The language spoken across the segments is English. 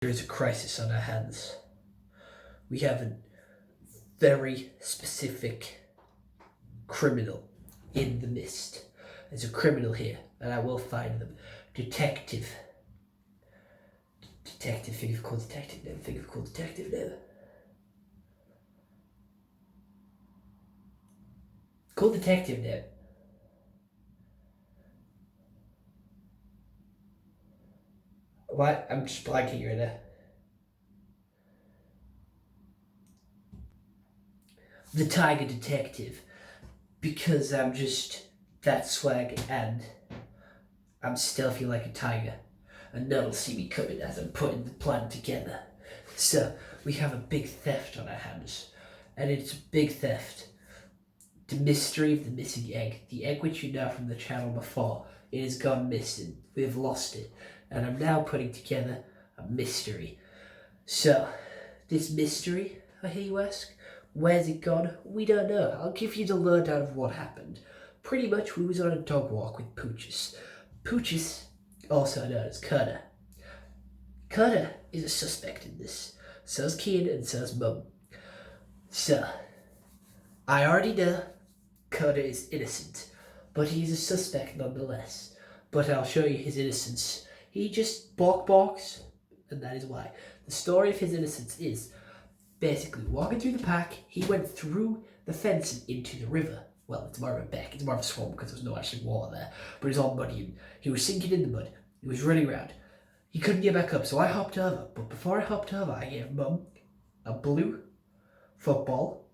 There is a crisis on our hands. We have a very specific criminal in the mist. There's a criminal here, and I will find them. Detective. Detective, think of a cool detective name. Think of a cool detective name. Cool detective name. What? I'm just blanking right now. The Tiger Detective. Because I'm just that swag and I'm stealthy like a tiger. And none will see me coming as I'm putting the plan together. So, we have a big theft on our hands. And it's a big theft. The mystery of the missing egg. The egg which you know from the channel before. It has gone missing. We have lost it. And I'm now putting together a mystery. So, this mystery, I hear you ask? Where's it gone? We don't know. I'll give you the lowdown of what happened. Pretty much we was on a dog walk with Poochis. Poochis, also known as Kurda. Kurda is a suspect in this. So's Kian and so's Mum. So, I already know Kurda is innocent, but he's a suspect nonetheless. But I'll show you his innocence. He just barks, and that is why. The story of his innocence is basically walking through the park. He went through the fence and into the river. Well, it's more of a beck. It's more of a swamp because there's no actually water there. But it was all muddy and he was sinking in the mud. He was running around. He couldn't get back up, so I hopped over. But before I hopped over, I gave Mum a blue football,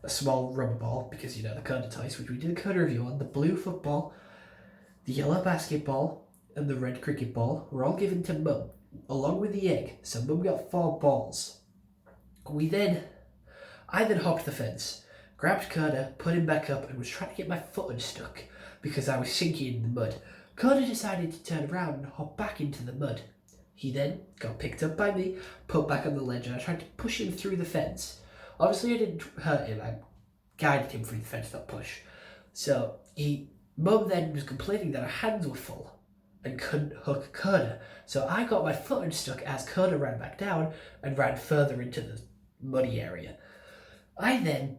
a small rubber ball, because you know the Kurda toys, which we did a Kurda review on. The blue football, the yellow basketball, and the red cricket ball were all given to Mum, along with the egg. So Mum got 4 balls. I then hopped the fence, grabbed Kurda, put him back up, and was trying to get my foot unstuck because I was sinking in the mud. Kurda decided to turn around and hop back into the mud. He then got picked up by me, put back on the ledge, and I tried to push him through the fence. Obviously, I didn't hurt him. I guided him through the fence, not push. So Mum then was complaining that her hands were full and couldn't hook Kurda. So I got my foot unstuck as Kurda ran back down and ran further into the muddy area. I then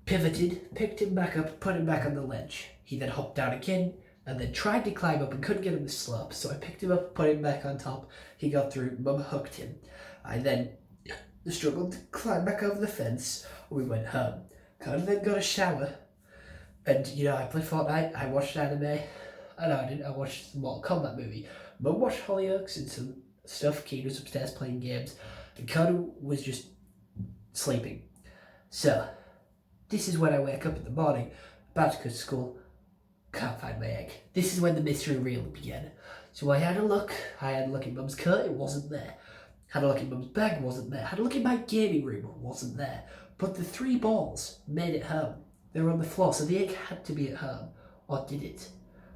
pivoted, picked him back up, put him back on the ledge. He then hopped down again and then tried to climb up and couldn't get him to slope. So I picked him up, put him back on top. He got through. Mum hooked him. I then struggled to climb back over the fence. We went home. Kurda then got a shower. And, I played Fortnite. I watched anime. I didn't. I watched the Mortal Kombat movie. Mum watched Hollyoaks and some stuff. Keen was upstairs playing games. And Kurda was just sleeping. So, this is when I wake up in the morning, about to go to school, can't find my egg. This is when the mystery really began. So I had a look in Mum's coat, it wasn't there. Had a look in Mum's bag, wasn't there. Had a look in my gaming room, wasn't there. But the 3 balls made it home. They were on the floor, so the egg had to be at home. Or did it?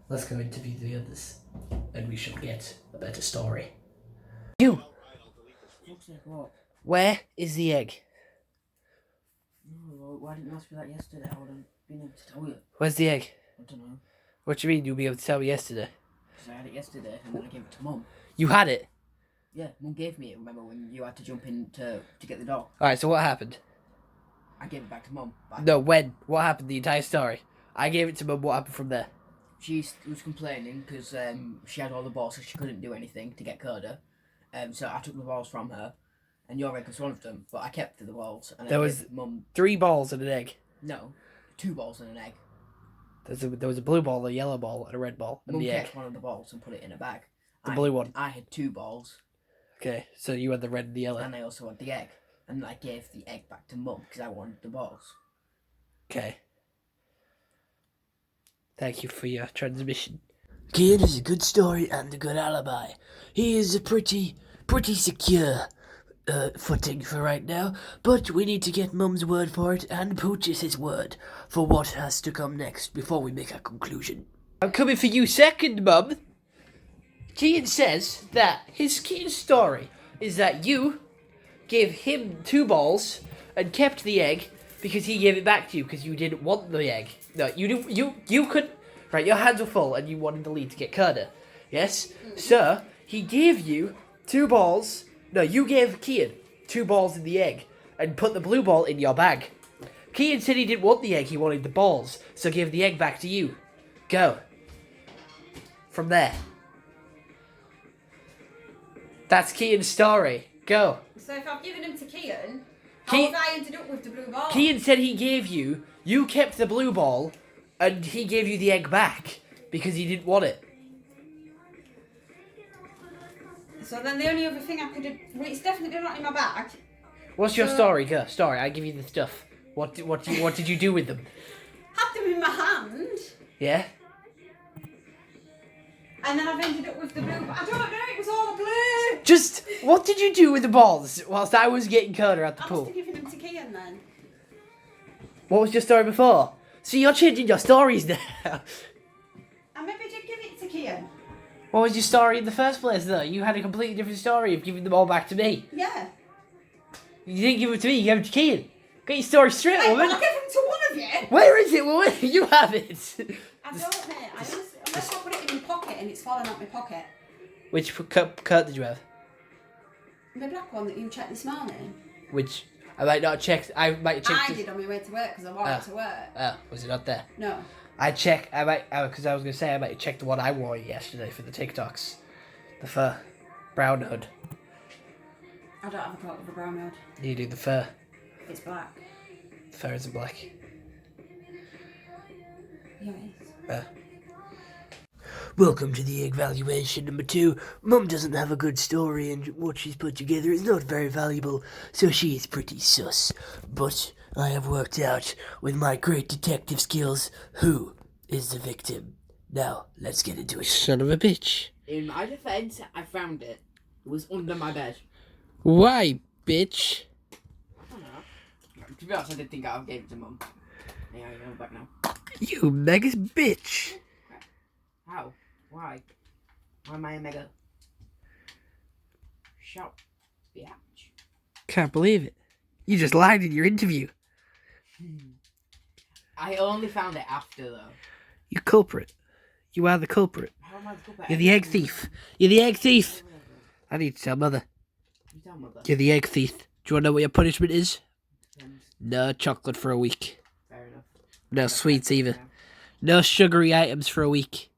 Let's go interview the others, and we shall get a better story. You! Where is the egg? No, why didn't you ask me that yesterday? I would have been able to tell you. Where's the egg? I don't know. What do you mean you'll be able to tell me yesterday? Because I had it yesterday and then I gave it to Mum. You had it? Yeah, Mum gave me it. Remember when you had to jump in to get the dog? Alright, so what happened? I gave it back to Mum. No, when? What happened? The entire story? I gave it to Mum. What happened from there? She was complaining because she had all the balls so she couldn't do anything to get Kurda. So I took the balls from her. And your egg was one of them, but I kept the balls. And There was Mum 3 balls and an egg. No, 2 balls and an egg. There was a blue ball, a yellow ball, and a red ball, and Mum the egg. kept one of the balls and put it in a bag. The blue one. I had 2 balls. Okay, so you had the red and the yellow. And I also had the egg. And I gave the egg back to Mum because I wanted the balls. Okay. Thank you for your transmission. Kian is a good story and a good alibi. He is a pretty secure footing for right now, but we need to get Mum's word for it and Pooch's word for what has to come next before we make a conclusion. I'm coming for you second, Mum. Kian says that Kian's story is that you gave him 2 balls and kept the egg because he gave it back to you because you didn't want the egg. No, you couldn't. Right, your hands were full and you wanted the lead to get Kurda. Yes? So, he gave you 2 balls. No, you gave Kian 2 balls in the egg and put the blue ball in your bag. Kian said he didn't want the egg, he wanted the balls, so give the egg back to you. Go. From there. That's Kian's story. Go. So if I've given him to Kian, Ki- how have I ended up with the blue ball? Kian said he gave you, you kept the blue ball, and he gave you the egg back because he didn't want it. So then the only other thing I could have... Well, it's definitely not in my bag. What's your So- story? Go. Story. I give you the stuff. What did you do with them? Had them in my hand, Yeah? and then I've ended up with the blue ball. I don't know, it was all blue. Just, what did you do with the balls whilst I was getting Coda at the I must pool? have given them to Kian then. What was your story before? See, you're changing your stories now. I maybe did give it to Kian. What was your story in the first place, though? You had a completely different story of giving them all back to me. Yeah. You didn't give them to me, you gave them to Kian. Get your story straight, Hey, woman. well, I gave them to one of you. Where is it, woman? You have it. I don't, mate. I honestly, unless I put it in my pocket and it's fallen out my pocket. Which coat did you have? The black one that you checked this morning. Which I might not check. I might check. I did on my way to work because I wore it to work. Oh, was it not there? No. I check. I might because I was gonna say I might check the one I wore yesterday for the TikToks, the fur, brown hood. I don't have a coat with a brown hood. You do the fur. It's black. The fur isn't black. Yeah, it is. Welcome to the egg valuation number 2. Mum doesn't have a good story and what she's put together is not very valuable, so she is pretty sus. But I have worked out with my great detective skills who is the victim. Now, let's get into it. Son of a bitch. In my defence, I found it. It was under my bed. Why, bitch? I don't know. To be honest, I did think I gave it to Mum. Yeah, I'm back now. You mega bitch. How? Why? Why am I a mega? Shut the ouch. Can't believe it. You just lied in your interview. I only found it after though. You culprit. You are the culprit. How am I the culprit? You're the egg thief. You're the egg thief. I need to tell Mother. You tell Mother. You're the egg thief. Do you want to know what your punishment is? Depends. No chocolate for a week. Fair enough. No sweets either. No sugary items for a week.